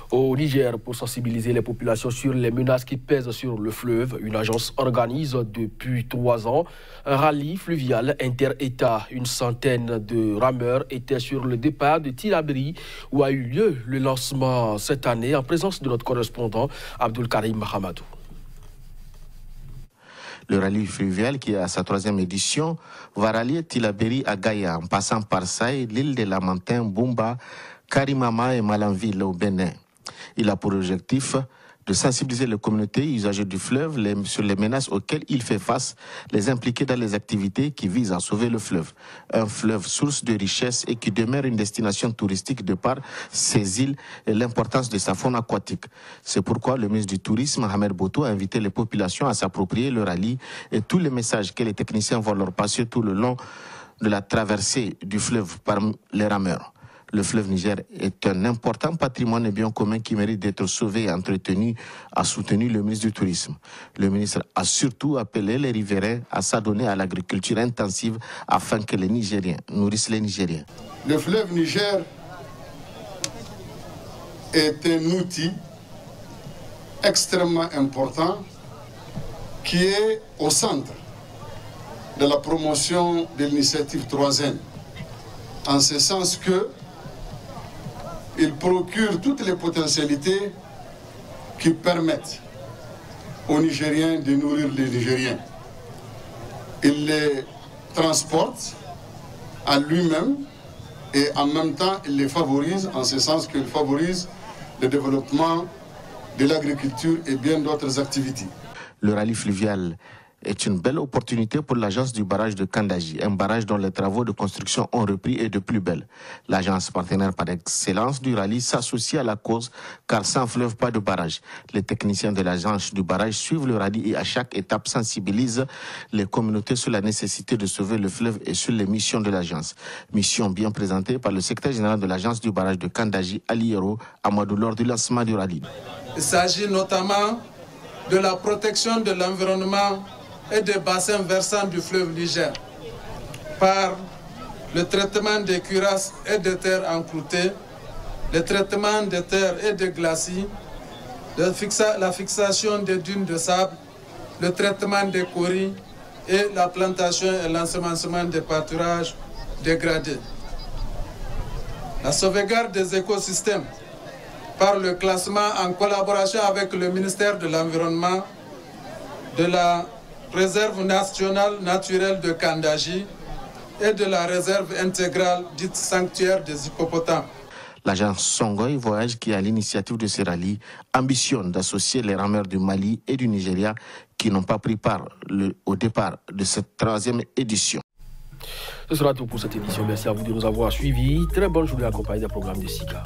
Au Niger, pour sensibiliser les populations sur les menaces qui pèsent sur le fleuve, une agence organise depuis 3 ans un rallye fluvial inter-État. Une centaine de rameurs étaient sur le départ de Tilaberi où a eu lieu le lancement cette année en présence de notre correspondant Abdul Karim Mahamadou. Le rallye fluvial, qui est à sa 3e édition, va rallier Tilaberi à Gaïa en passant par Saï, l'île des Lamantins, Bumba, Karimama et Malanville au Bénin. Il a pour objectif de sensibiliser les communautés usagers du fleuve sur les menaces auxquelles il fait face, les impliquer dans les activités qui visent à sauver le fleuve. Un fleuve source de richesse et qui demeure une destination touristique de par ses îles et l'importance de sa faune aquatique. C'est pourquoi le ministre du Tourisme, Ahmed Boto, a invité les populations à s'approprier le rallye et tous les messages que les techniciens vont leur passer tout le long de la traversée du fleuve par les rameurs. Le fleuve Niger est un important patrimoine et bien commun qui mérite d'être sauvé et entretenu, a soutenu le ministre du Tourisme. Le ministre a surtout appelé les riverains à s'adonner à l'agriculture intensive afin que les Nigériens nourrissent les Nigériens. Le fleuve Niger est un outil extrêmement important qui est au centre de la promotion de l'initiative 3N, en ce sens que il procure toutes les potentialités qui permettent aux Nigériens de nourrir les Nigériens. Il les transporte à lui-même et en même temps il les favorise, en ce sens qu'il favorise le développement de l'agriculture et bien d'autres activités. Le rallye fluvial est une belle opportunité pour l'agence du barrage de Kandaji, un barrage dont les travaux de construction ont repris et de plus belle. L'agence partenaire par excellence du rallye s'associe à la cause, car sans fleuve, pas de barrage. Les techniciens de l'agence du barrage suivent le rallye et à chaque étape sensibilisent les communautés sur la nécessité de sauver le fleuve et sur les missions de l'agence. Mission bien présentée par le secrétaire général de l'agence du barrage de Kandaji, Ali Yero Amadou, lors du lancement du rallye. Il s'agit notamment de la protection de l'environnement et des bassins versants du fleuve Niger par le traitement des cuirasses et des terres encroûtées, le traitement des terres et des glacis, la fixation des dunes de sable, le traitement des coris et la plantation et l'ensemencement des pâturages dégradés. La sauvegarde des écosystèmes par le classement en collaboration avec le ministère de l'Environnement de la réserve nationale naturelle de Kandaji et de la réserve intégrale dite sanctuaire des hippopotames. L'agence Songoï Voyage, qui est à l'initiative de ce rallye, ambitionne d'associer les rameurs du Mali et du Nigeria qui n'ont pas pris part au départ de cette 3e édition. Ce sera tout pour cette édition. Merci à vous de nous avoir suivis. Très bonne journée accompagnée des programmes de SICA.